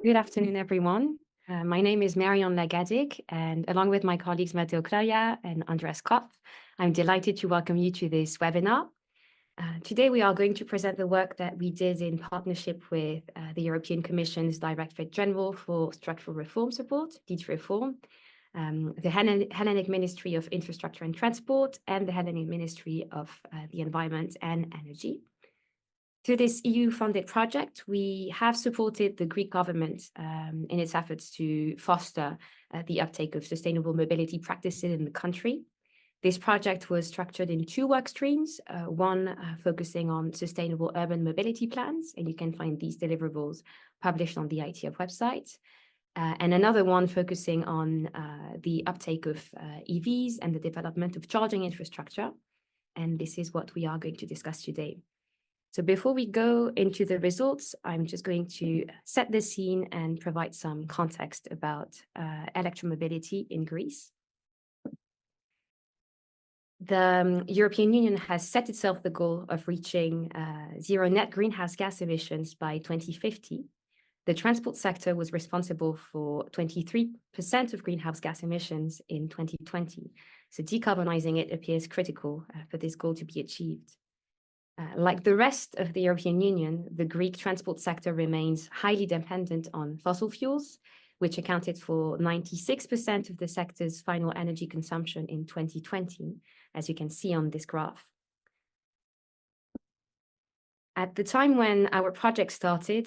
Good afternoon, everyone. My name is Marion Lagadig, and along with my colleagues Matteo Claria and Andreas Kopf, I'm delighted to welcome you to this webinar. Today, we are going to present the work that we did in partnership with the European Commission's Directorate General for Structural Reform Support, DG Reform, the Hellenic Ministry of Infrastructure and Transport, and the Hellenic Ministry of the Environment and Energy. Through this EU-funded project, we have supported the Greek government in its efforts to foster the uptake of sustainable mobility practices in the country. This project was structured in two work streams, one focusing on sustainable urban mobility plans, and you can find these deliverables published on the ITF website, and another one focusing on the uptake of EVs and the development of charging infrastructure. And this is what we are going to discuss today. So before we go into the results, I'm just going to set the scene and provide some context about electromobility in Greece. The European Union has set itself the goal of reaching zero net greenhouse gas emissions by 2050. The transport sector was responsible for 23% of greenhouse gas emissions in 2020. So decarbonizing it appears critical for this goal to be achieved. Like the rest of the European Union, the Greek transport sector remains highly dependent on fossil fuels, which accounted for 96% of the sector's final energy consumption in 2020, as you can see on this graph. At the time when our project started,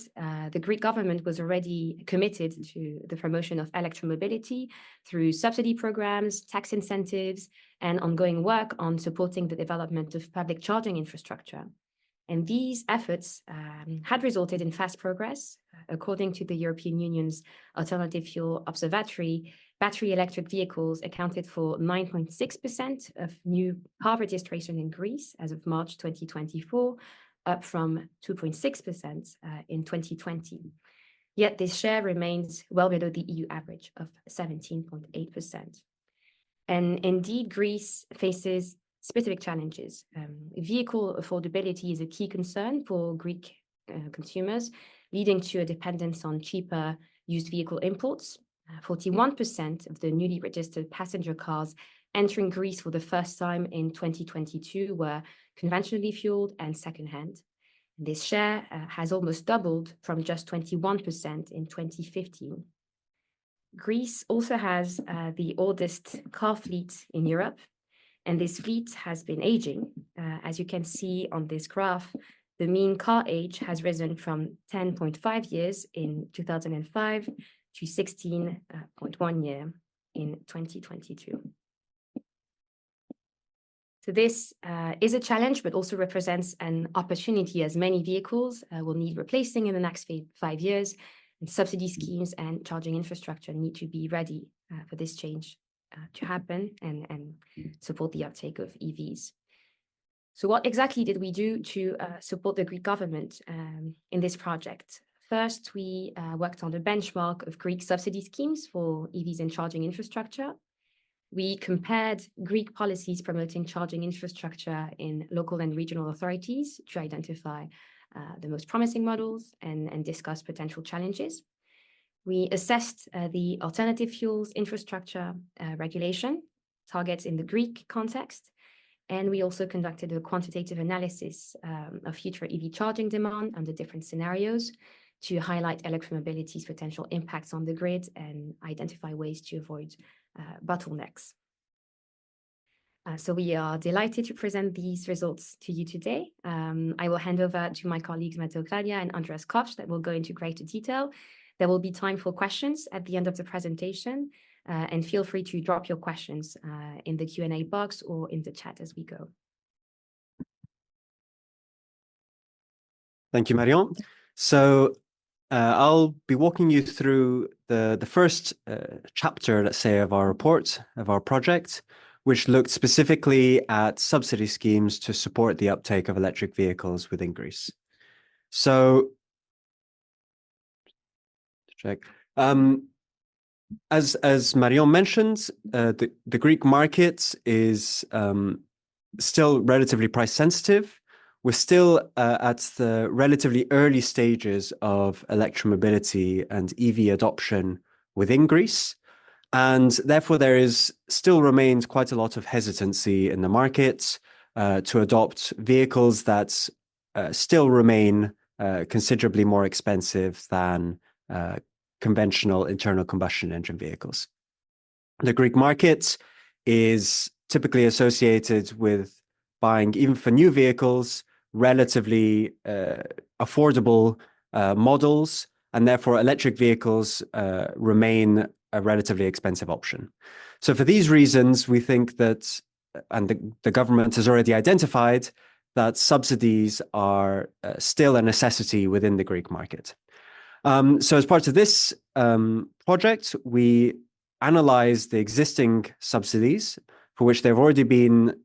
the Greek government was already committed to the promotion of electromobility through subsidy programs, tax incentives, and ongoing work on supporting the development of public charging infrastructure. And these efforts had resulted in fast progress. According to the European Union's Alternative Fuel Observatory, battery electric vehicles accounted for 9.6% of new car registration in Greece as of March 2024, up from 2.6% in 2020. Yet this share remains well below the EU average of 17.8%. And indeed, Greece faces specific challenges. Vehicle affordability is a key concern for Greek consumers, leading to a dependence on cheaper used vehicle imports. 41% of the newly registered passenger cars entering Greece for the first time in 2022 were conventionally fueled and secondhand. This share has almost doubled from just 21% in 2015. Greece also has the oldest car fleet in Europe, and this fleet has been aging. As you can see on this graph, the mean car age has risen from 10.5 years in 2005 to 16.1 years in 2022. So this is a challenge, but also represents an opportunity, as many vehicles will need replacing in the next 5 years, and subsidy schemes and charging infrastructure need to be ready for this change to happen and support the uptake of EVs. So what exactly did we do to support the Greek government in this project? First, we worked on the benchmark of Greek subsidy schemes for EVs and charging infrastructure. We compared Greek policies promoting charging infrastructure in local and regional authorities to identify the most promising models and discuss potential challenges. We assessed the alternative fuels infrastructure regulation targets in the Greek context, and we also conducted a quantitative analysis of future EV charging demand under different scenarios to highlight electromobility's potential impacts on the grid and identify ways to avoid bottlenecks. So we are delighted to present these results to you today. I will hand over to my colleagues Matteo Claria and Andreas Kopf that will go into greater detail. There will be time for questions at the end of the presentation, and feel free to drop your questions in the Q&A box or in the chat as we go. Thank you, Marion. So I'll be walking you through the first chapter, let's say, of our report, of our project, which looked specifically at subsidy schemes to support the uptake of electric vehicles within Greece. So, check. As Marion mentioned, the Greek market is still relatively price sensitive, we're still at the relatively early stages of electromobility and EV adoption within Greece. And therefore, there is still remains quite a lot of hesitancy in the market to adopt vehicles that still remain considerably more expensive than conventional internal combustion engine vehicles. The Greek market is typically associated with buying, even for new vehicles, relatively affordable models, and therefore electric vehicles remain a relatively expensive option. So for these reasons, we think that, and the government has already identified, that subsidies are still a necessity within the Greek market. So as part of this project, we analyzed the existing subsidies, for which there have already been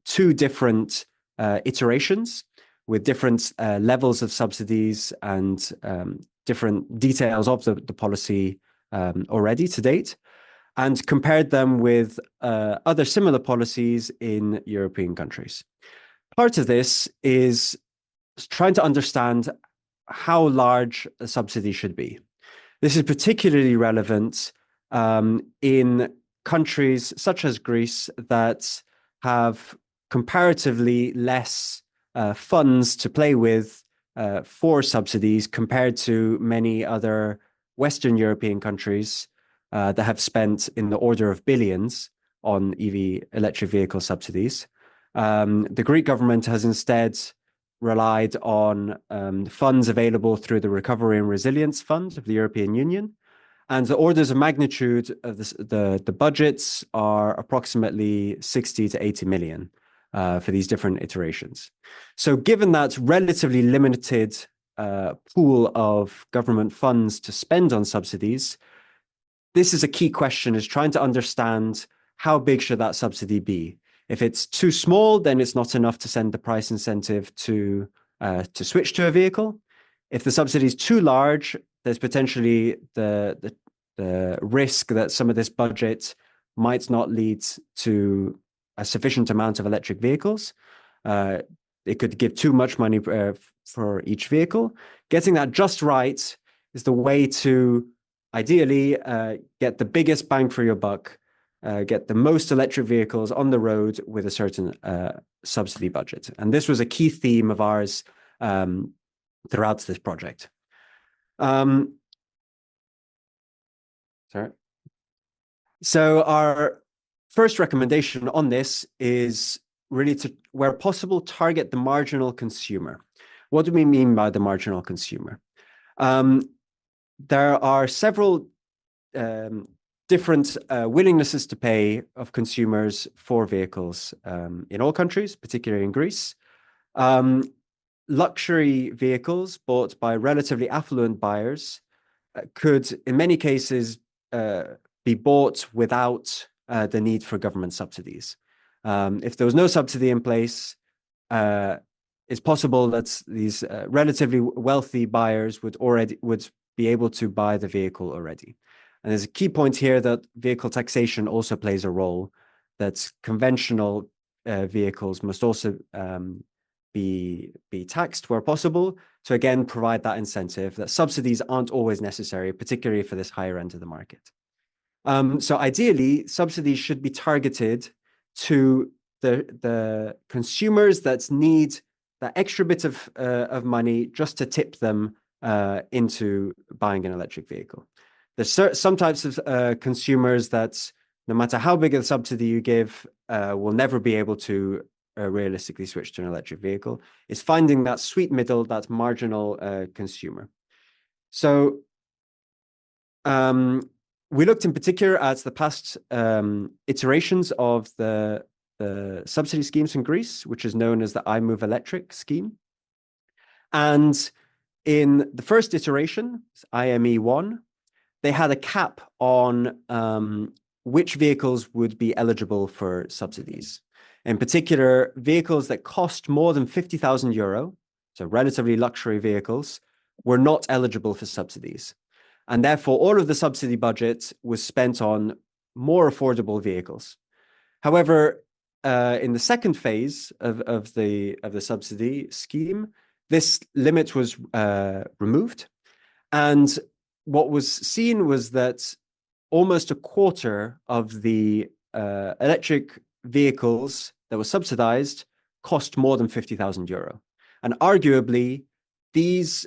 two different iterations with different levels of subsidies and different details of the policy already to date, and compared them with other similar policies in European countries. Part of this is trying to understand how large a subsidy should be. This is particularly relevant in countries such as Greece that have comparatively less funds to play with for subsidies compared to many other Western European countries that have spent in the order of billions on EV electric vehicle subsidies. The Greek government has instead relied on funds available through the Recovery and Resilience Fund of the European Union. And the orders of magnitude of the budgets are approximately 60 to 80 million for these different iterations. So given that relatively limited pool of government funds to spend on subsidies, this is a key question, is trying to understand how big should that subsidy be. If it's too small, then it's not enough to send the price incentive to switch to a vehicle. If the subsidy is too large, there's potentially the risk that some of this budget might not lead to a sufficient amount of electric vehicles. It could give too much money for each vehicle. Getting that just right is the way to ideally get the biggest bang for your buck, get the most electric vehicles on the road with a certain subsidy budget. And this was a key theme of ours throughout this project. Sorry. So our first recommendation on this is really to, where possible, target the marginal consumer. What do we mean by the marginal consumer? There are several different willingnesses to pay of consumers for vehicles in all countries, particularly in Greece. Luxury vehicles bought by relatively affluent buyers could, in many cases, be bought without the need for government subsidies. If there was no subsidy in place, it's possible that these relatively wealthy buyers would be able to buy the vehicle already. And there's a key point here that vehicle taxation also plays a role, that conventional vehicles must also be taxed where possible to, again, provide that incentive that subsidies aren't always necessary, particularly for this higher end of the market. So ideally, subsidies should be targeted to the consumers that need that extra bit of money just to tip them into buying an electric vehicle. There's some types of consumers that, no matter how big a subsidy you give, will never be able to realistically switch to an electric vehicle. It's finding that sweet middle, that marginal consumer. So we looked in particular at the past iterations of the subsidy schemes in Greece, which is known as the I Move Electric scheme. And in the first iteration, IME1, they had a cap on which vehicles would be eligible for subsidies. In particular, vehicles that cost more than 50,000 euro, so relatively luxury vehicles, were not eligible for subsidies. And therefore, all of the subsidy budget was spent on more affordable vehicles. However, in the second phase of the subsidy scheme, this limit was removed. And what was seen was that almost a quarter of the electric vehicles that were subsidized cost more than 50,000 euro. And arguably, these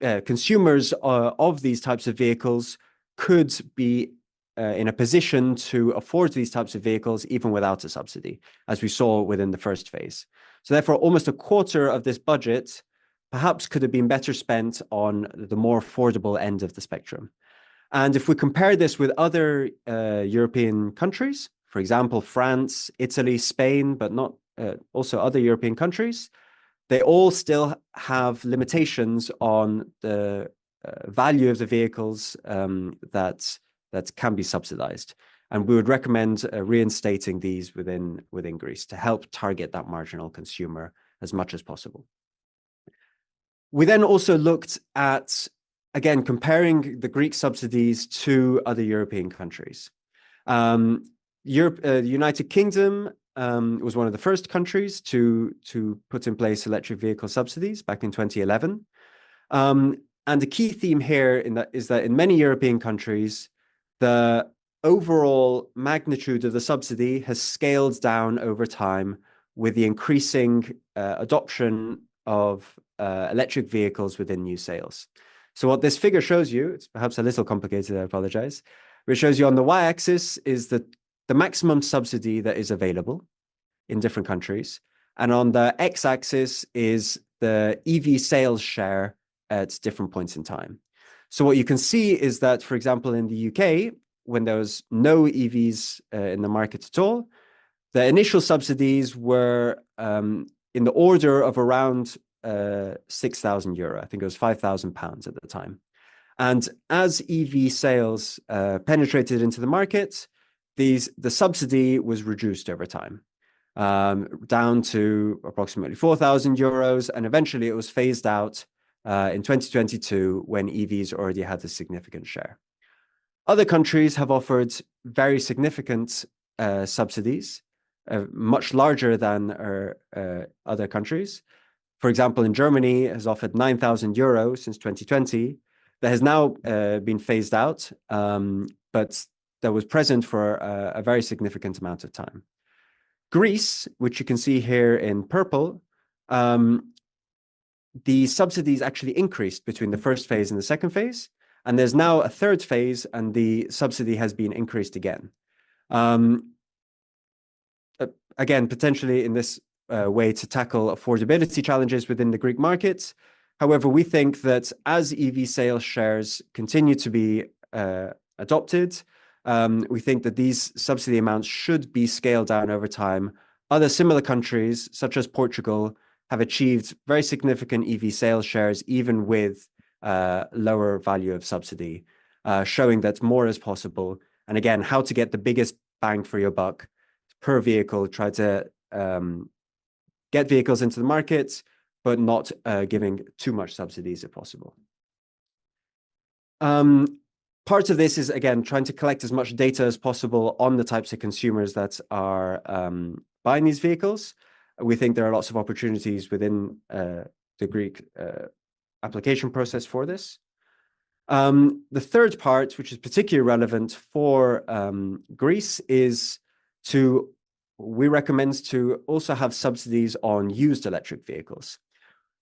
consumers of these types of vehicles could be in a position to afford these types of vehicles even without a subsidy, as we saw within the first phase. So therefore, almost a quarter of this budget perhaps could have been better spent on the more affordable end of the spectrum. And if we compare this with other European countries, for example, France, Italy, Spain, but not also other European countries, they all still have limitations on the value of the vehicles that can be subsidized. And we would recommend reinstating these within Greece to help target that marginal consumer as much as possible. We then also looked at, again, comparing the Greek subsidies to other European countries. The United Kingdom was one of the first countries to put in place electric vehicle subsidies back in 2011. And the key theme here is that in many European countries, the overall magnitude of the subsidy has scaled down over time with the increasing adoption of electric vehicles within new sales. So what this figure shows you, it's perhaps a little complicated, I apologize, but it shows you on the y-axis is the maximum subsidy that is available in different countries. And on the x-axis is the EV sales share at different points in time. So what you can see is that, for example, in the UK, when there was no EVs in the market at all, the initial subsidies were in the order of around 6,000 euro. I think it was 5,000 pounds at the time. And as EV sales penetrated into the market, the subsidy was reduced over time, down to approximately 4,000 euros. And eventually it was phased out in 2022 when EVs already had a significant share. Other countries have offered very significant subsidies, much larger than other countries. For example, in Germany, has offered 9,000 euros since 2020. That has now been phased out, but that was present for a very significant amount of time. Greece, which you can see here in purple, the subsidies actually increased between the first phase and the second phase. And there's now a third phase, and the subsidy has been increased again. Again, potentially in this way to tackle affordability challenges within the Greek market. However, we think that as EV sales shares continue to be adopted, we think that these subsidy amounts should be scaled down over time. Other similar countries, such as Portugal, have achieved very significant EV sales shares, even with lower value of subsidy, showing that more is possible. And again, how to get the biggest bang for your buck per vehicle, try to get vehicles into the market, but not giving too much subsidies if possible. Part of this is, again, trying to collect as much data as possible on the types of consumers that are buying these vehicles. We think there are lots of opportunities within the Greek application process for this. The third part, which is particularly relevant for Greece, is we recommend to also have subsidies on used electric vehicles.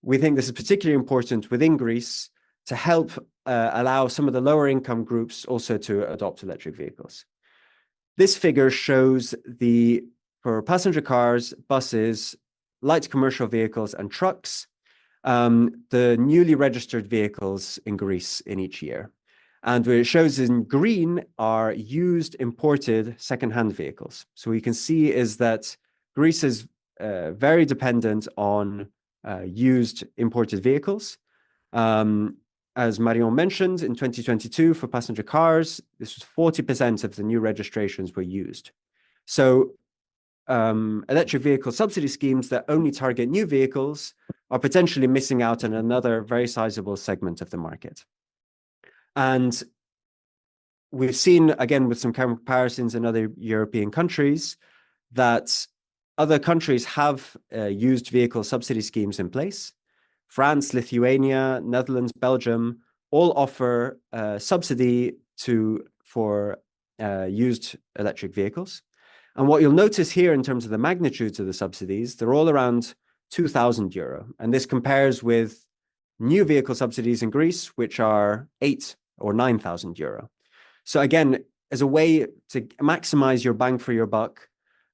We think this is particularly important within Greece to help allow some of the lower income groups also to adopt electric vehicles. This figure shows for passenger cars, buses, light commercial vehicles, and trucks, the newly registered vehicles in Greece in each year. And what it shows in green are used, imported, second-hand vehicles. So what you can see is that Greece is very dependent on used, imported vehicles. As Marion mentioned, in 2022, for passenger cars, this was 40% of the new registrations were used. So electric vehicle subsidy schemes that only target new vehicles are potentially missing out on another very sizable segment of the market. And we've seen, again, with some comparisons in other European countries, that Other countries have used vehicle subsidy schemes in place. France, Lithuania, Netherlands, Belgium all offer subsidy for used electric vehicles. And what you'll notice here in terms of the magnitudes of the subsidies, they're all around €2,000. And this compares with new vehicle subsidies in Greece, which are €8,000 or €9,000. So again, as a way to maximize your bang for your buck,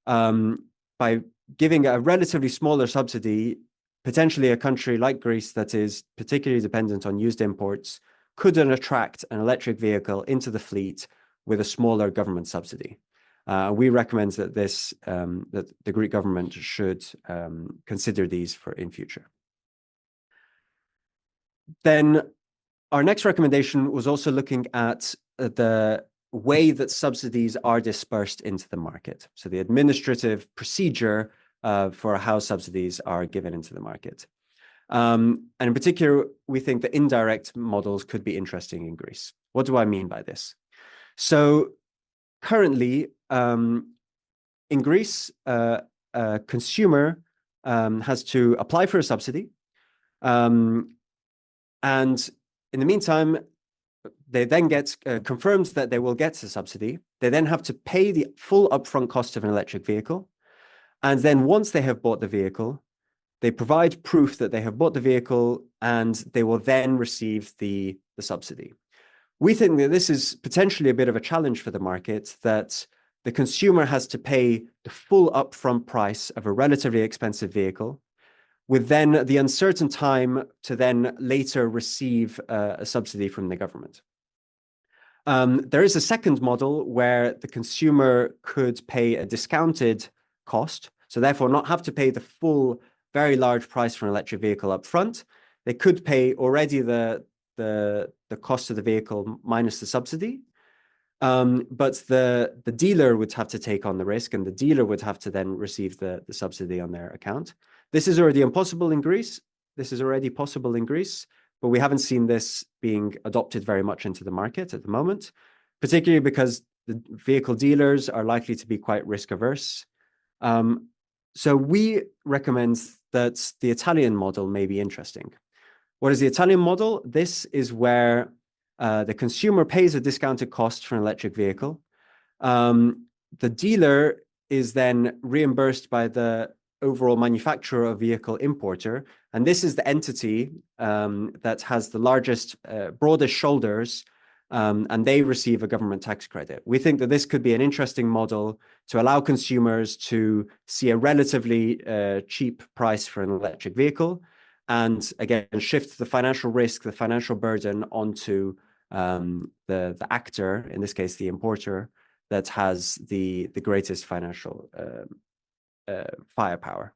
by giving a relatively smaller subsidy, potentially a country like Greece that is particularly dependent on used imports could attract an electric vehicle into the fleet with a smaller government subsidy. We recommend that that the Greek government should consider these in future. Then our next recommendation was also looking at the way that subsidies are dispersed into the market. So the administrative procedure for how subsidies are given into the market. And in particular, we think that indirect models could be interesting in Greece. What do I mean by this? So currently, in Greece, a consumer has to apply for a subsidy. And in the meantime, they then get confirmed that they will get a subsidy. They then have to pay the full upfront cost of an electric vehicle. And then once they have bought the vehicle, they provide proof that they have bought the vehicle and they will then receive the subsidy. We think that this is potentially a bit of a challenge for the market, that the consumer has to pay the full upfront price of a relatively expensive vehicle, with then the uncertain time to then later receive a subsidy from the government. There is a second model where the consumer could pay a discounted cost, so therefore not have to pay the full, very large price for an electric vehicle up front. They could pay already the cost of the vehicle minus the subsidy, but the dealer would have to take on the risk, and the dealer would have to then receive the subsidy on their account. This is already impossible in Greece. This is already possible in Greece, but we haven't seen this being adopted very much into the market at the moment, particularly because the vehicle dealers are likely to be quite risk averse. So we recommend that the Italian model may be interesting. What is the Italian model? This is where the consumer pays a discounted cost for an electric vehicle. The dealer is then reimbursed by the overall manufacturer or vehicle importer. And this is the entity that has the largest, broadest shoulders, and they receive a government tax credit. We think that this could be an interesting model to allow consumers to see a relatively cheap price for an electric vehicle, and again, shift the financial risk, the financial burden onto the actor, in this case, the importer, that has the greatest financial firepower.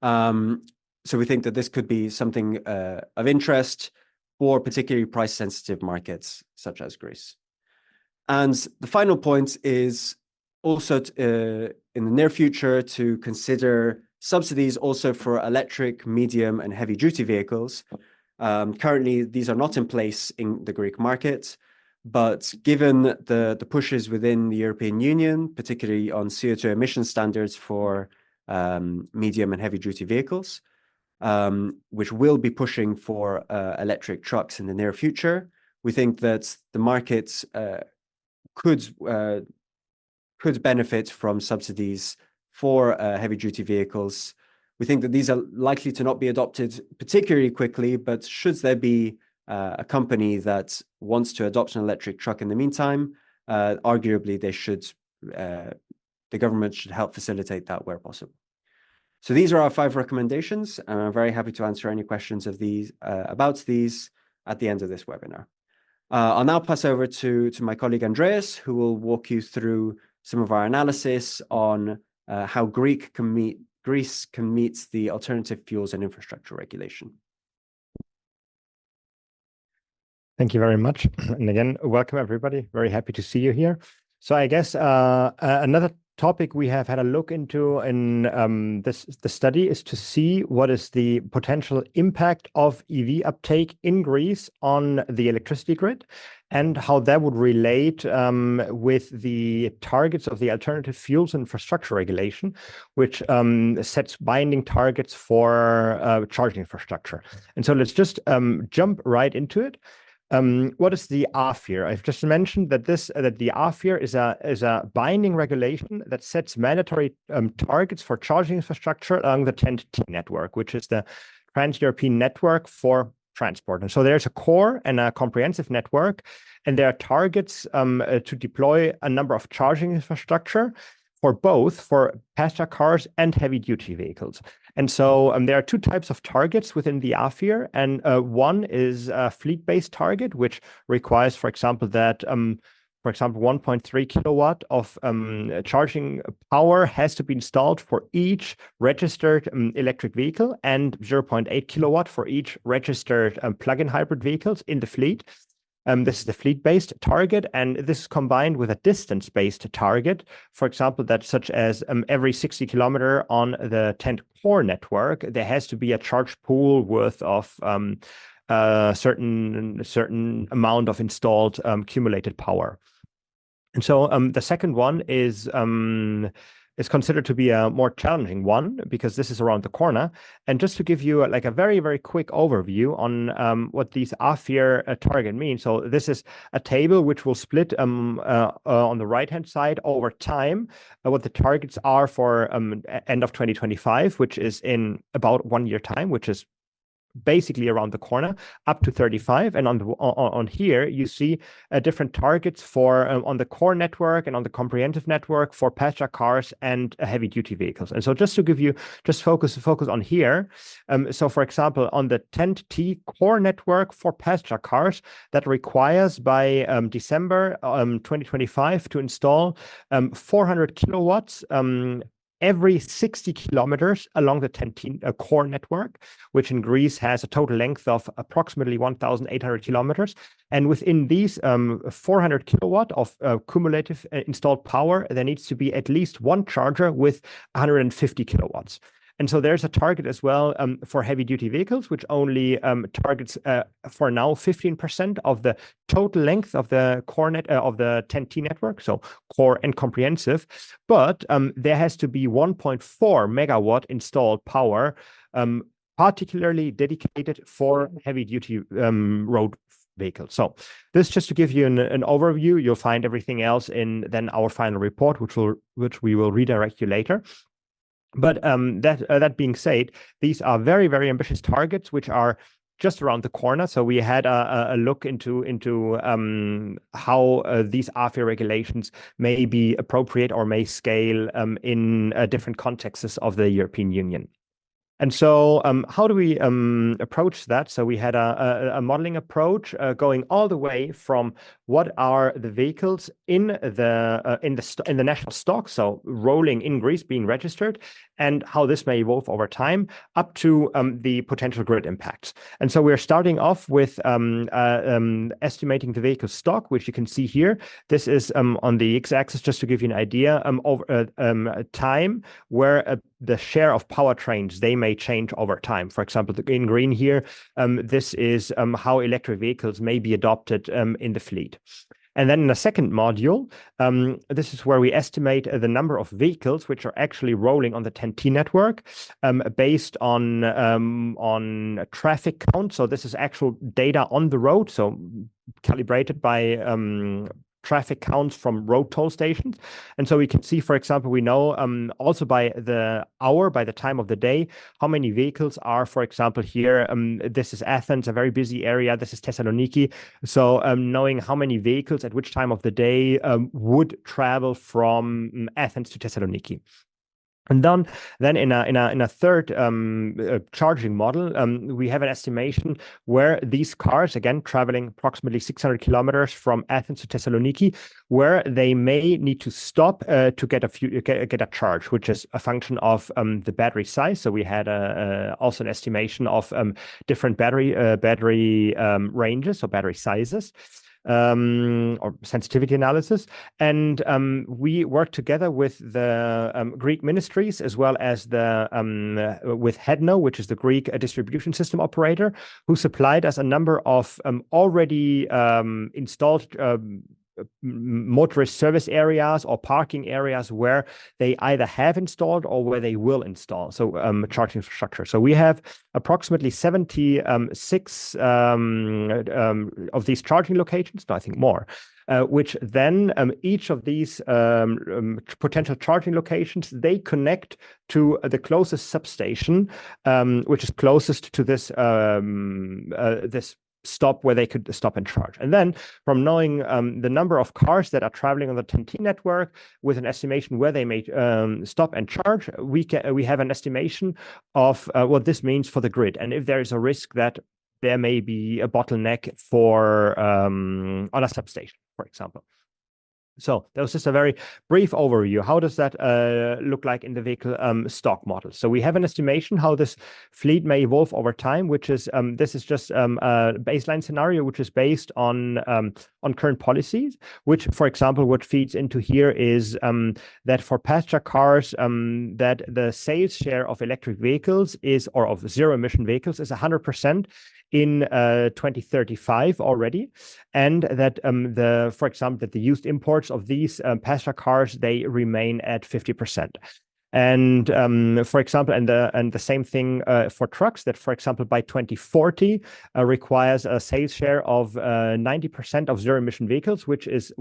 So we think that this could be something of interest for particularly price-sensitive markets such as Greece. And the final point is also in the near future to consider subsidies also for electric, medium, and heavy-duty vehicles. Currently, these are not in place in the Greek market, but given the pushes within the European Union, particularly on CO2 emission standards for medium and heavy-duty vehicles, which will be pushing for electric trucks in the near future, we think that the market could benefit from subsidies for heavy-duty vehicles. We think that these are likely to not be adopted particularly quickly, but should there be a company that wants to adopt an electric truck in the meantime, arguably the government should help facilitate that where possible. So these are our 5 recommendations, and I'm very happy to answer any questions about these at the end of this webinar. I'll now pass over to my colleague Andreas, who will walk you through some of our analysis on how Greece can meet the alternative fuels and infrastructure regulation. Thank you very much. And again, welcome everybody. Very happy to see you here. So I guess another topic we have had a look into in the study is to see what is the potential impact of EV uptake in Greece on the electricity grid and how that would relate with the targets of the alternative fuels infrastructure regulation, which sets binding targets for charging infrastructure. And so let's just jump right into it. What is the AFIR? I've just mentioned that the AFIR is a binding regulation that sets mandatory targets for charging infrastructure along the TEN-T network, which is the Trans-European network for transport. And so there's a core and a comprehensive network, and there are targets to deploy a number of charging infrastructure for both for passenger cars and heavy-duty vehicles. And so there are two types of targets within the AFIR, and one is a fleet-based target, which requires, for example, that 1.3 kilowatt of charging power has to be installed for each registered electric vehicle and 0.8 kilowatt for each registered plug-in hybrid vehicles in the fleet. This is the fleet-based target, and this is combined with a distance-based target, for example, that such as every 60 kilometer on the TEN-T core network, there has to be a charge pool worth of certain amount of installed cumulated power. And so the second one is considered to be a more challenging one because this is around the corner. And just to give you like a very, very quick overview on what these AFIR target mean. So this is a table which will split on the right-hand side over time what the targets are for end of 2025, which is in about 1 year time, which is basically around the corner, up to 35. And on here, you see different targets for on the core network and on the comprehensive network for passenger cars and heavy duty vehicles. And so just to give you, just focus on here. So for example, on the TEN-T core network for passenger cars, that requires by December 2025 to install 400 kilowatts every 60 kilometers along the TEN-T core network, which in Greece has a total length of approximately 1,800 kilometers. And within these 400 kilowatt of cumulative installed power, there needs to be at least one charger with 150 kilowatts. And so there's a target as well for heavy-duty vehicles, which only targets for now 15% of the total length of the core net of the TEN-T network, so core and comprehensive. But there has to be 1.4 megawatt installed power, particularly dedicated for heavy-duty road vehicles. So this just to give you an overview. You'll find everything else in then our final report, which we will redirect you later. But that being said, these are very, very ambitious targets, which are just around the corner. So we had a look into how these AFIR regulations may be appropriate or may scale in different contexts of the European Union. And so how do we approach that? So we had a modeling approach going all the way from what are the vehicles in the national stock, so rolling in Greece, being registered, and how this may evolve over time up to the potential grid impacts. And so we're starting off with estimating the vehicle stock, which you can see here. This is on the x-axis, just to give you an idea, over time where the share of powertrains, they may change over time. For example, in green here, this is how electric vehicles may be adopted in the fleet. And then in the second module, this is where we estimate the number of vehicles which are actually rolling on the TEN-T network based on traffic count. So this is actual data on the road, so calibrated by traffic counts from road toll stations. And so we can see, for example, we know also by the hour, by the time of the day, how many vehicles are, for example, here. This is Athens, a very busy area. This is Thessaloniki. So knowing how many vehicles at which time of the day would travel from Athens to Thessaloniki. And then in a third charging model, we have an estimation where these cars, again, traveling approximately 600 kilometers from Athens to Thessaloniki, where they may need to stop to get a charge, which is a function of the battery size. So we had also an estimation of different battery ranges, so battery sizes. or sensitivity analysis. And we worked together with the Greek ministries as well as with HEDNO, which is the Greek distribution system operator, who supplied us a number of already installed motorist service areas or parking areas where they either have installed or where they will install, so charging infrastructure. So we have approximately 76 of these charging locations, no, I think more, which then each of these potential charging locations, they connect to the closest substation, which is closest to this this stop where they could stop and charge. And then from knowing the number of cars that are traveling on the 10T network with an estimation where they may stop and charge, we have an estimation of what this means for the grid. And if there is a risk that there may be a bottleneck for on a substation, for example. So that was just a very brief overview. How does that look like in the vehicle stock model? So we have an estimation how this fleet may evolve over time, which is this is just a baseline scenario, which is based on current policies. Which, for example, what feeds into here is that for passenger cars, that the sales share of electric vehicles is, or of zero-emission vehicles, is 100%. In 2035 already, and that for example, that the used imports of these passenger cars, they remain at 50%. And for example, and the same thing for trucks, that for example by 2040 requires a sales share of 90% of zero-emission vehicles, which is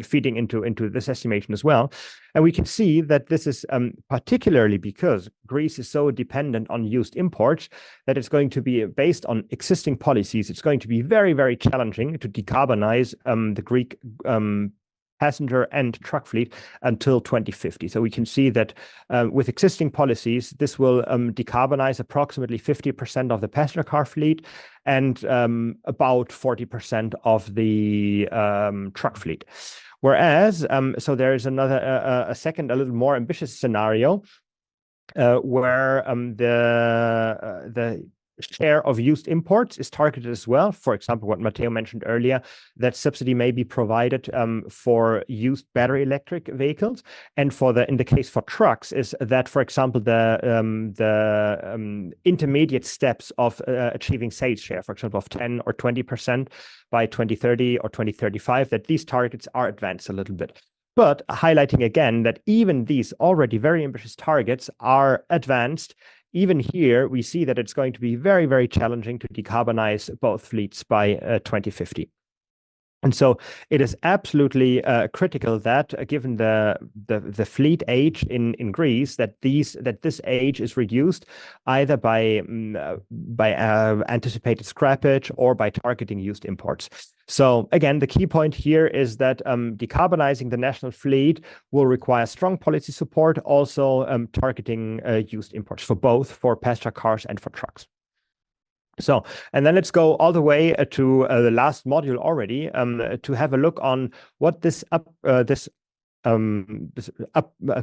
feeding into this estimation as well. And we can see that this is particularly because Greece is so dependent on used imports that it's going to be based on existing policies. It's going to be very, very challenging to decarbonize the Greek passenger and truck fleet until 2050. So we can see that with existing policies, this will decarbonize approximately 50% of the passenger car fleet and about 40% of the truck fleet. Whereas, so there is a second, a little more ambitious scenario where the share of used imports is targeted as well. For example, what Matteo mentioned earlier, that subsidy may be provided for used battery electric vehicles. And in the case for trucks is that, for example, the intermediate steps of achieving sales share, for example, of 10 or 20% by 2030 or 2035, that these targets are advanced a little bit. But highlighting again that even these already very ambitious targets are advanced. Even here, we see that it's going to be very, very challenging to decarbonize both fleets by 2050. And so it is absolutely critical that, given the fleet age in Greece, that this age is reduced either by anticipated scrappage or by targeting used imports. So again, the key point here is that decarbonizing the national fleet will require strong policy support, also targeting used imports for passenger cars and for trucks. So, and then let's go all the way to the last module already to have a look on what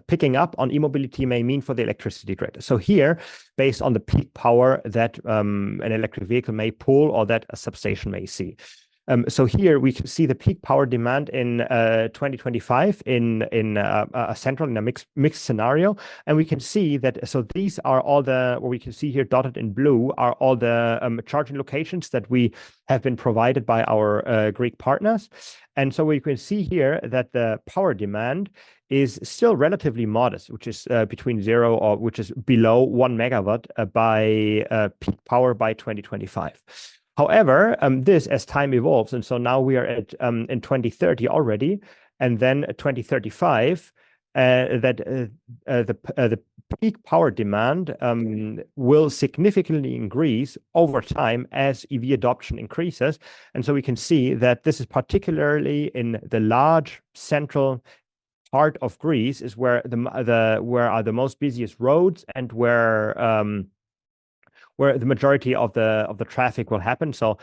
picking up on e-mobility may mean for the electricity grid. So here, based on the peak power that an electric vehicle may pull or that a substation may see. So here we can see the peak power demand in 2025 in a mixed scenario, and we can see that. So these are all what we can see here dotted in blue are all the charging locations that we have been provided by our Greek partners, and so we can see here that the power demand is still relatively modest, which is between 0 or which is below 1 megawatt by peak power by 2025. However, this as time evolves, and so now we are at in 2030 already, and then 2035, that the peak power demand will significantly increase over time as EV adoption increases, and so we can see that this is particularly in the large central part of Greece is where where are the most busiest roads and where the majority of the traffic will happen. So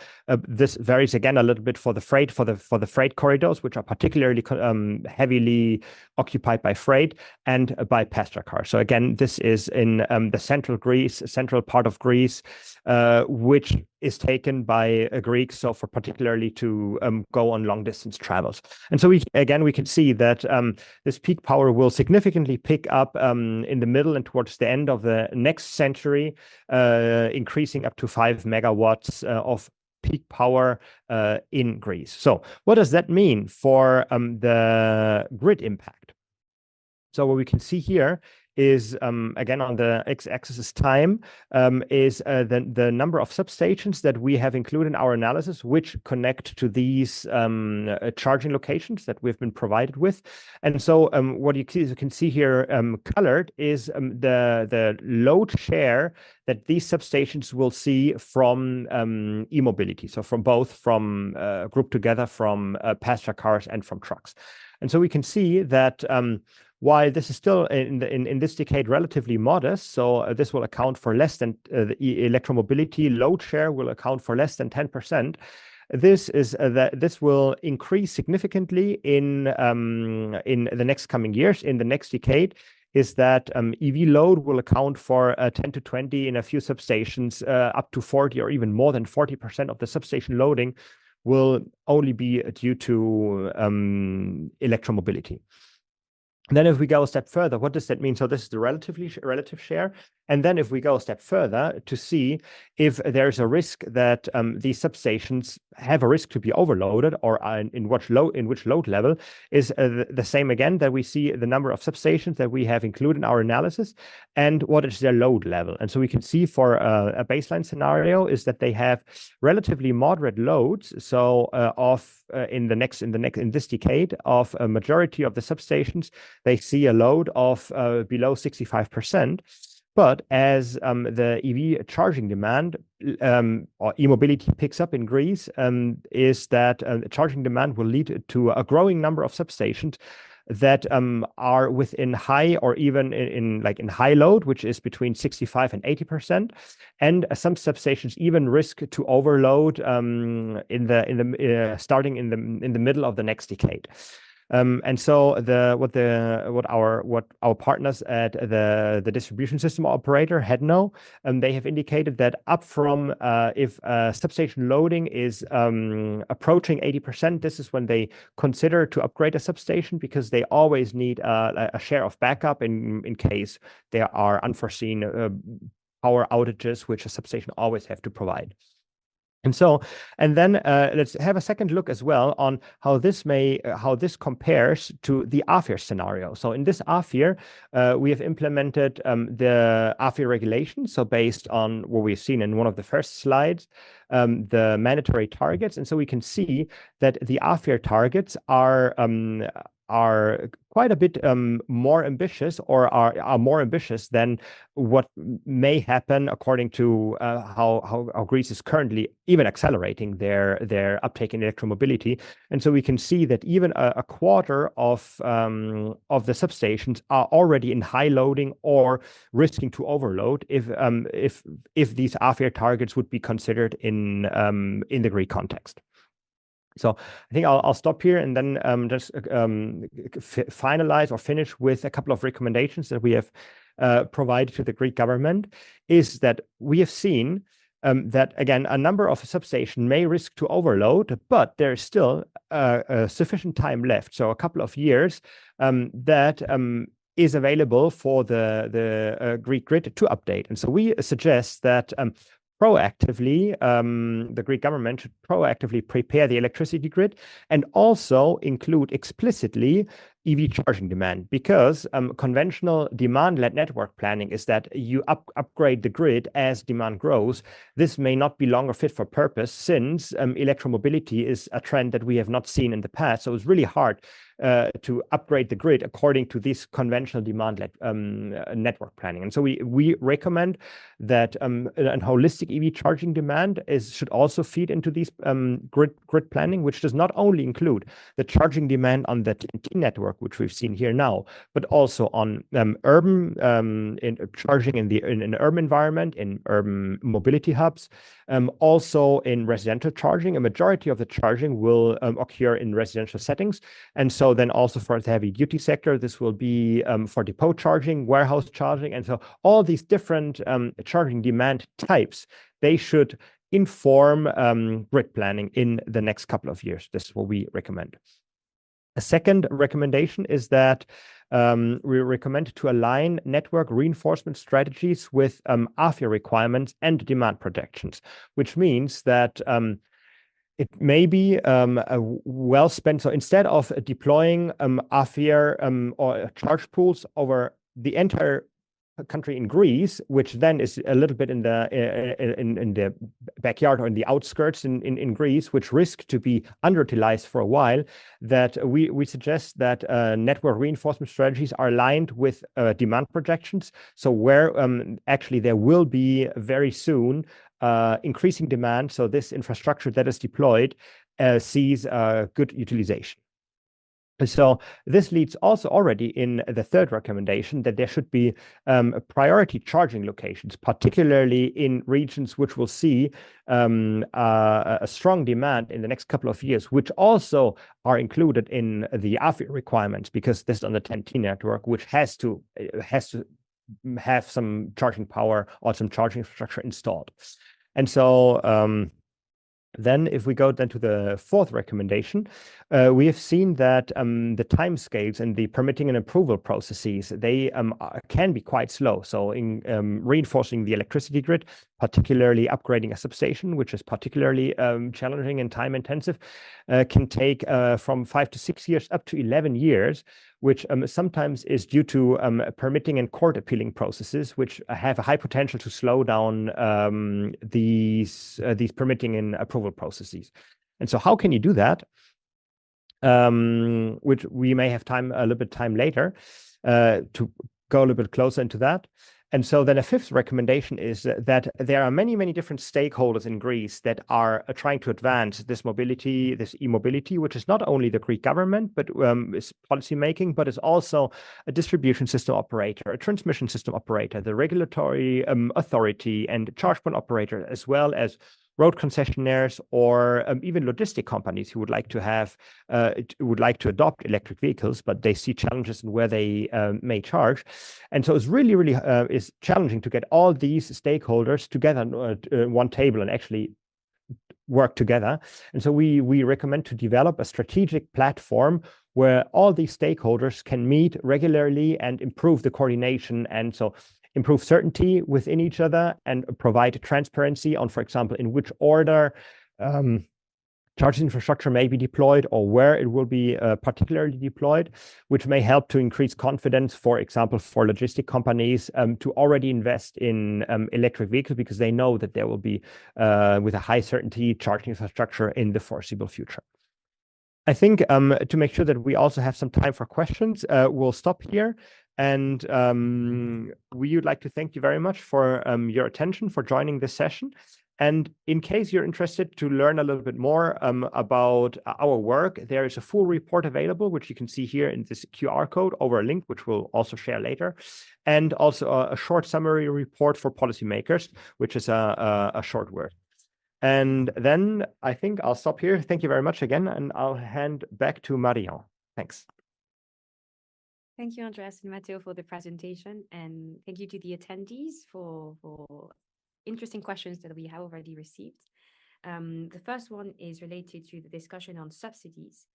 this varies again a little bit for the freight corridors, which are particularly heavily occupied by freight and by passenger cars. So again, this is in the central part of Greece, which is taken by Greeks, so for particularly to go on long distance travels. And so we can see that this peak power will significantly pick up in the middle and towards the end of the next century, increasing up to 5 megawatts of peak power in Greece. So what does that mean for the grid impact? So what we can see here is, again, on the x-axis is time, is the number of substations that we have included in our analysis, which connect to these charging locations that we've been provided with. And so what you can see here colored is the load share that these substations will see from e-mobility. So from grouped together from passenger cars and from trucks. And so we can see that while this is still in this decade relatively modest, so this will account for less than the electromobility load share will account for less than 10%. This will increase significantly in the next coming years. In the next decade, is that EV load will account for 10 to 20 in a few substations, up to 40 or even more than 40% of the substation loading will only be due to electromobility. And then if we go a step further, what does that mean? So this is the relative share. And then if we go a step further to see if there's a risk that these substations have a risk to be overloaded, or in which load level, is the same again, that we see the number of substations that we have included in our analysis and what is their load level. And so we can see for a baseline scenario is that they have relatively moderate loads. So in this decade, of a majority of the substations, they see a load of below 65%. But as the EV charging demand or e-mobility picks up in Greece, is that charging demand will lead to a growing number of substations that are within high or even in high load, which is between 65 and 80%, and some substations even risk to overload starting in the middle of the next decade. And so what our partners at the distribution system operator, HEDNO, they have indicated that up from if substation loading is approaching 80%, this is when they consider to upgrade a substation, because they always need a share of backup in case there are unforeseen power outages, which a substation always have to provide. And then let's have a second look as well on how this compares to the AFIR scenario. So in this AFIR, we have implemented the AFIR regulation. So based on what we've seen in one of the first slides, the mandatory targets. And so we can see that the AFIR targets are quite a bit more ambitious, or are more ambitious than what may happen according to how Greece is currently even accelerating their uptake in electromobility. And so we can see that even a quarter of the substations are already in high loading or risking to overload if these AFIR targets would be considered in the Greek context. So I think I'll stop here and then just finalize or finish with a couple of recommendations that we have provided to the Greek government. Is that we have seen that, again, a number of substations may risk to overload, but there's still sufficient time left, so a couple of years, that is available for the Greek grid to update. And so we suggest that proactively, the Greek government should proactively prepare the electricity grid and also include explicitly EV charging demand, because conventional demand-led network planning is that you upgrade the grid as demand grows. This may not be longer fit for purpose, since electromobility is a trend that we have not seen in the past. So it's really hard to upgrade the grid according to this conventional demand-led network planning. And so we recommend that a holistic EV charging demand should also feed into these grid planning, which does not only include the charging demand on the TNT network, which we've seen here now, but also on urban charging in an urban environment, in urban mobility hubs, also in residential charging. A majority of the charging will occur in residential settings. And so then also for the heavy duty sector, this will be for depot charging, warehouse charging. And so all these different charging demand types, they should inform grid planning in the next couple of years. This is what we recommend. A second recommendation is that we recommend to align network reinforcement strategies with AFIR requirements and demand projections, which means that it may be well spent. So instead of deploying AFIR or charge pools over the entire country in Greece, which then is a little bit in the backyard or in the outskirts in Greece, which risk to be underutilized for a while, that we suggest that network reinforcement strategies are aligned with demand projections. So where actually there will be very soon increasing demand, so this infrastructure that is deployed sees good utilization. So this leads also already in the third recommendation that there should be priority charging locations, particularly in regions which will see a strong demand in the next couple of years, which also are included in the AFIR requirements, because this is on the 10T network, which has to have some charging power or some charging infrastructure installed. And so then if we go then to the fourth recommendation, we have seen that the timescales and the permitting and approval processes, they can be quite slow. So in reinforcing the electricity grid, particularly upgrading a substation, which is particularly challenging and time intensive, can take from 5 to 6 years up to 11 years, which sometimes is due to permitting and court appealing processes, which have a high potential to slow down these permitting and approval processes. And so how can you do that? Which we may have a little bit time later to go a little bit closer into that. And so then a fifth recommendation is that there are many, many different stakeholders in Greece that are trying to advance this mobility, this e-mobility, which is not only the Greek government, but is policy making, but is also a distribution system operator, a transmission system operator, the regulatory authority, and charge point operator, as well as road concessionaires or even logistic companies who would like to adopt electric vehicles, but they see challenges in where they may charge. And so it's really, really is challenging to get all these stakeholders together on one table and actually work together. And so we recommend to develop a strategic platform where all these stakeholders can meet regularly and improve the coordination, and so improve certainty within each other and provide transparency on, for example, in which order charging infrastructure may be deployed or where it will be particularly deployed, which may help to increase confidence, for example, for logistic companies to already invest in electric vehicles, because they know that there will be, with a high certainty, charging infrastructure in the foreseeable future. I think to make sure that we also have some time for questions, we'll stop here. And we would like to thank you very much for your attention, for joining this session. And in case you're interested to learn a little bit more about our work, there is a full report available, which you can see here in this QR code over a link, which we'll also share later. And also a short summary report for policymakers, which is a short word. And then I think I'll stop here. Thank you very much again, and I'll hand back to Marion. Thanks. Thank you, Andreas and Matteo, for the presentation, and thank you to the attendees for interesting questions that we have already received. The first one is related to the discussion on subsidies.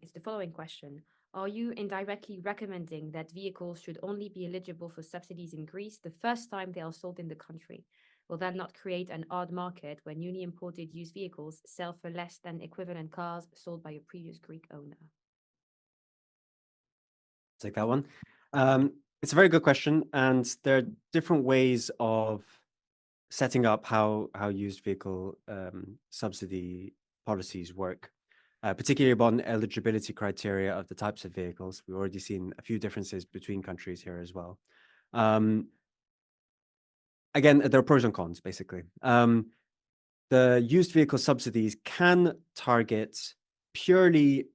It's the following question. Are you indirectly recommending that vehicles should only be eligible for subsidies in Greece the first time they are sold in the country? Will that not create an odd market where newly imported used vehicles sell for less than equivalent cars sold by a previous Greek owner? Take that one. It's a very good question, and there are different ways of setting up how used vehicle subsidy policies work, particularly upon eligibility criteria of the types of vehicles. We've already seen a few differences between countries here as well. Again, there are pros and cons, basically. The used vehicle subsidies can target purely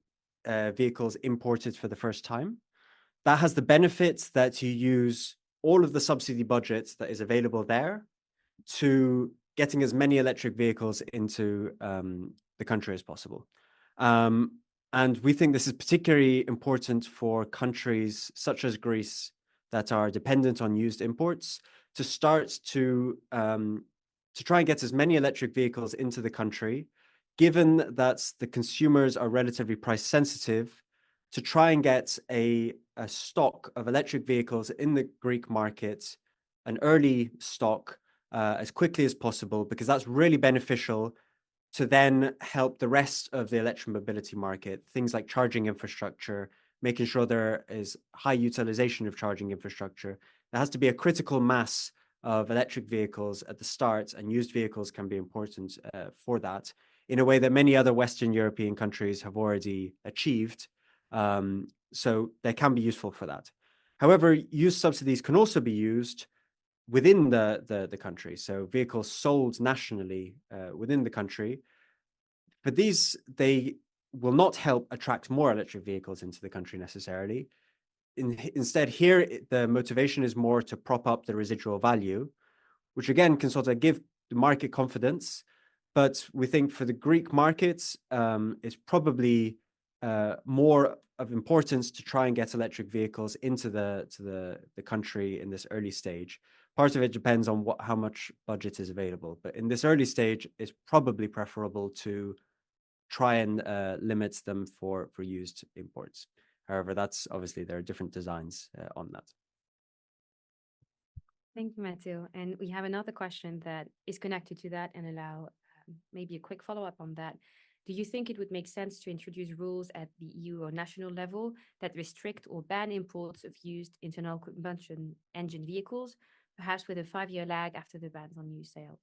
vehicles imported for the first time. That has the benefits that you use all of the subsidy budget that is available there to getting as many electric vehicles into the country as possible. And we think this is particularly important for countries such as Greece that are dependent on used imports to start to to try and get as many electric vehicles into the country, given that the consumers are relatively price sensitive, to try and get a stock of electric vehicles in the Greek market, an early stock, as quickly as possible, because that's really beneficial to then help the rest of the electromobility market, things like charging infrastructure, making sure there is high utilization of charging infrastructure. There has to be a critical mass of electric vehicles at the start, and used vehicles can be important for that, in a way that many other Western European countries have already achieved. So they can be useful for that. However, used subsidies can also be used within the country. So vehicles sold nationally within the country. But these, they will not help attract more electric vehicles into the country necessarily. Instead, here, the motivation is more to prop up the residual value, which again can sort of give the market confidence. But we think for the Greek market, it's probably more of importance to try and get electric vehicles into the country in this early stage. Part of it depends on how much budget is available. But in this early stage, it's probably preferable to try and limit them for used imports. However, that's obviously there are different designs on that. Thank you, Matthew. And we have another question that is connected to that and allow maybe a quick follow-up on that. Do you think it would make sense to introduce rules at the EU or national level that restrict or ban imports of used internal combustion engine vehicles, perhaps with a 5-year lag after the bans on new sales?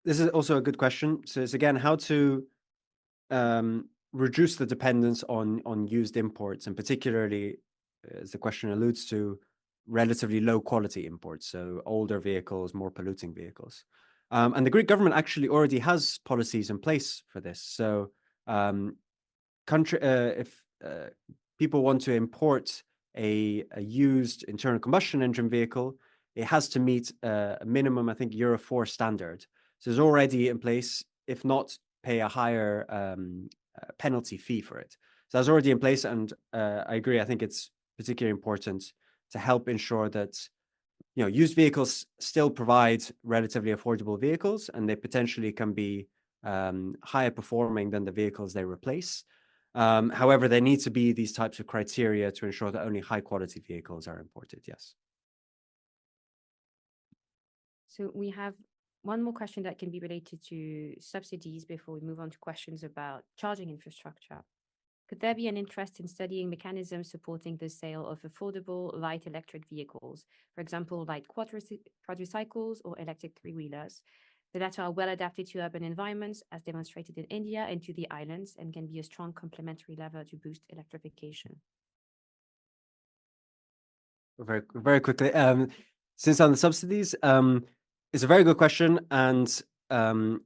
This is also a good question. So it's again how to reduce the dependence on used imports, and particularly, as the question alludes to, relatively low quality imports, so older vehicles, more polluting vehicles. And the Greek government actually already has policies in place for this. So if people want to import a used internal combustion engine vehicle, it has to meet a minimum, I think, Euro 4 standard. So it's already in place, if not pay a higher penalty fee for it. So that's already in place. And I agree, I think it's particularly important to help ensure that used vehicles still provide relatively affordable vehicles, and they potentially can be higher performing than the vehicles they replace. However, there need to be these types of criteria to ensure that only high quality vehicles are imported, yes. So we have one more question that can be related to subsidies before we move on to questions about charging infrastructure. Could there be an interest in studying mechanisms supporting the sale of affordable light electric vehicles, for example, light quadricycles or electric three-wheelers? The latter are well adapted to urban environments, as demonstrated in India and to the islands, and can be a strong complementary lever to boost electrification. Very, very quickly, since on the subsidies, it's a very good question. And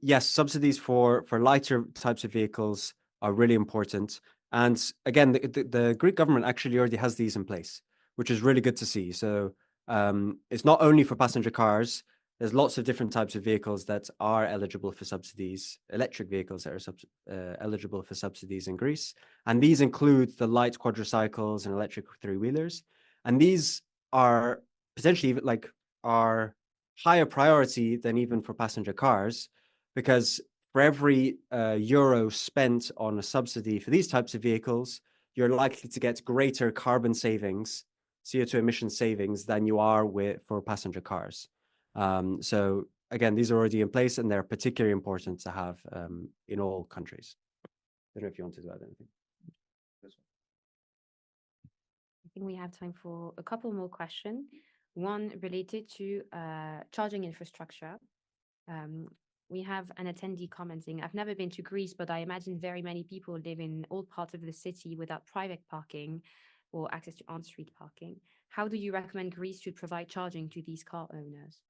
yes, subsidies for lighter types of vehicles are really important. And again, the Greek government actually already has these in place, which is really good to see. So it's not only for passenger cars. There's lots of different types of vehicles that are eligible for subsidies, electric vehicles that are eligible for subsidies in Greece. And these include the light quadricycles and electric three-wheelers. And these are potentially are higher priority than even for passenger cars, because for every euro spent on a subsidy for these types of vehicles, you're likely to get greater carbon savings, CO2 emission savings, than you are for passenger cars. So again, these are already in place, and they're particularly important to have in all countries. I don't know if you want to add anything. I think we have time for a couple more questions. One related to charging infrastructure. We have an attendee commenting, I've never been to Greece, but I imagine very many people live in all parts of the city without private parking or access to on-street parking. How do you recommend Greece should provide charging to these car owners?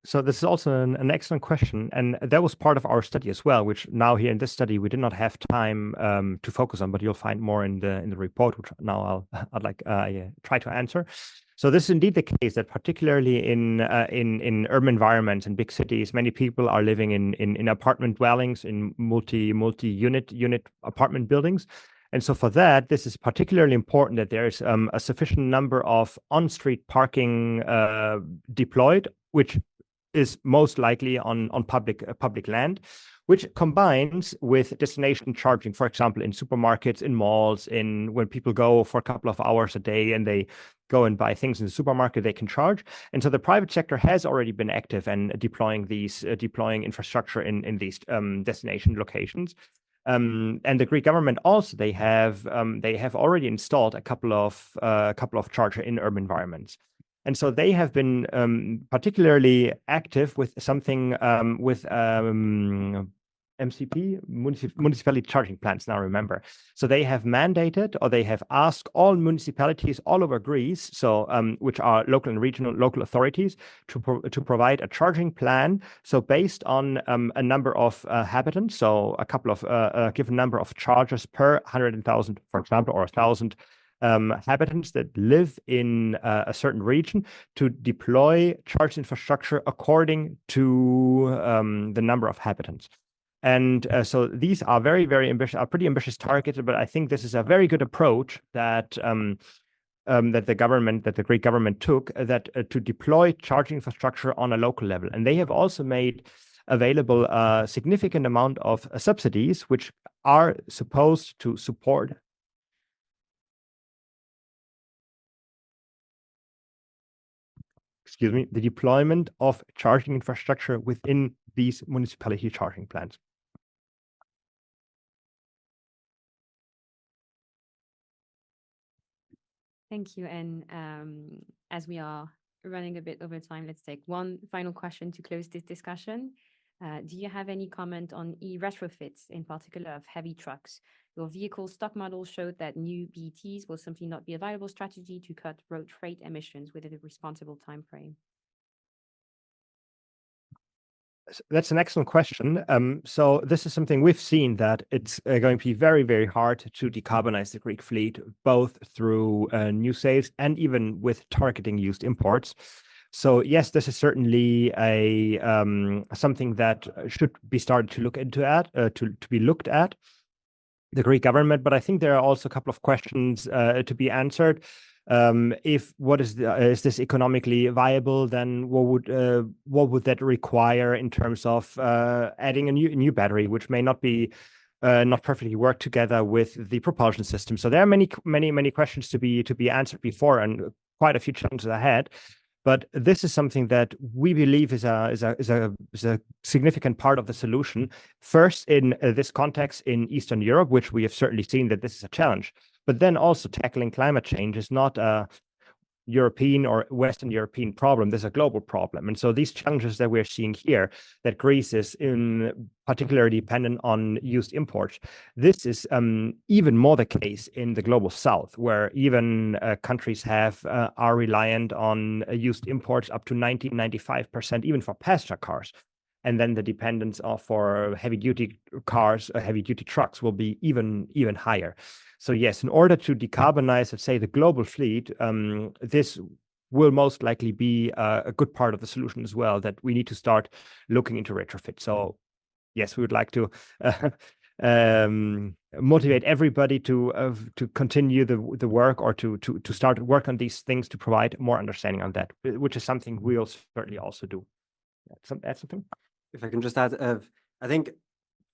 So this is also an excellent question, and that was part of our study as well, which now here in this study we did not have time to focus on, but you'll find more in the report, which now I'd like try to answer. So this is indeed the case that particularly in urban environments in big cities, many people are living in apartment dwellings, in multi-unit apartment buildings. And so for that, this is particularly important that there is a sufficient number of on-street parking deployed, which is most likely on public land, which combines with destination charging, for example, in supermarkets, in malls, in when people go for a couple of hours a day and they go and buy things in the supermarket, they can charge. And so the private sector has already been active and deploying infrastructure in these destination locations. And the Greek government also they have already installed a couple of charger in urban environments. And so they have been particularly active with something with MCP, municipality charging plans, now remember. So they have mandated or they have asked all municipalities all over Greece, so which are local and regional local authorities, to provide a charging plan. So based on a number of habitants, so a couple of a given number of chargers per 100,000, for example, or 1,000 inhabitants that live in a certain region, to deploy charge infrastructure according to the number of inhabitants. And so these are very, very ambitious, pretty ambitious targets, but I think this is a very good approach that that the Greek government took, that to deploy charging infrastructure on a local level. And they have also made available a significant amount of subsidies, which are supposed to support the deployment of charging infrastructure within these municipality charging plans. Thank you. And as we are running a bit over time, let's take one final question to close this discussion. Do you have any comment on e-retrofits, in particular of heavy trucks? Your vehicle stock model showed that new BETs will simply not be a viable strategy to cut road freight emissions within a responsible time frame. That's an excellent question. So this is something we've seen, that it's going to be very, very hard to decarbonize the Greek fleet, both through new sales and even with targeting used imports. So yes, this is certainly a something that should be started to look into to be looked at the Greek government. But I think there are also a couple of questions to be answered. If is this economically viable, then what would that require in terms of adding a new battery, which may not be not perfectly work together with the propulsion system. So there are many questions to be answered before, and quite a few challenges ahead. But this is something that we believe is a significant part of the solution. First, in this context in Eastern Europe, which we have certainly seen that this is a challenge. But then also tackling climate change is not a European or Western European problem. There's a global problem. And so these challenges that we're seeing here, that Greece is in particularly dependent on used imports, this is even more the case in the global south, where even countries are reliant on used imports up to 95%, even for passenger cars. And then the dependence for heavy duty cars, heavy duty trucks will be even higher. So yes, in order to decarbonize, let's say, the global fleet, this will most likely be a good part of the solution as well, that we need to start looking into retrofit. So yes, we would like to motivate everybody to continue the work, or to start work on these things, to provide more understanding on that, which is something we'll certainly also do. Add something? If I can just add, I think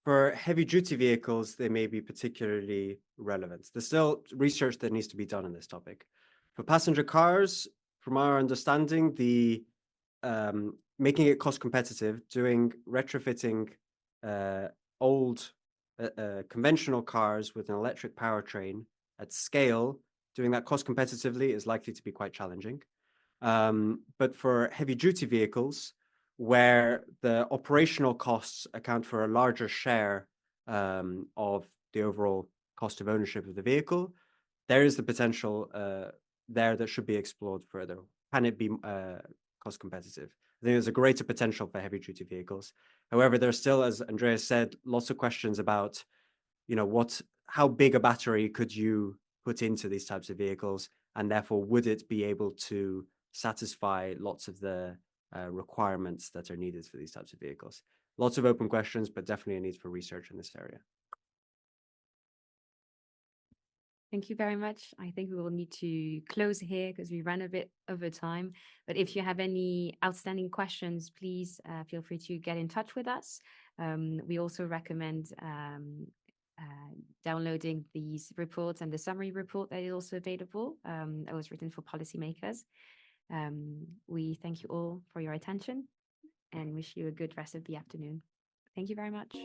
for heavy duty vehicles, they may be particularly relevant. There's still research that needs to be done on this topic. For passenger cars, from our understanding, the making it cost competitive, doing retrofitting old conventional cars with an electric powertrain at scale, doing that cost competitively is likely to be quite challenging. But for heavy duty vehicles, where the operational costs account for a larger share of the overall cost of ownership of the vehicle, there is the potential there that should be explored further. Can it be cost competitive? I think there's a greater potential for heavy duty vehicles. However, there's still, as Andreas said, lots of questions about, how big a battery could you put into these types of vehicles, and therefore would it be able to satisfy lots of the requirements that are needed for these types of vehicles. Lots of open questions, but definitely a need for research in this area. Thank you very much. I think we will need to close here because we ran a bit over time. But if you have any outstanding questions, please feel free to get in touch with us. We also recommend downloading these reports and the summary report that is also available, that was written for policymakers. We thank you all for your attention and wish you a good rest of the afternoon. Thank you very much.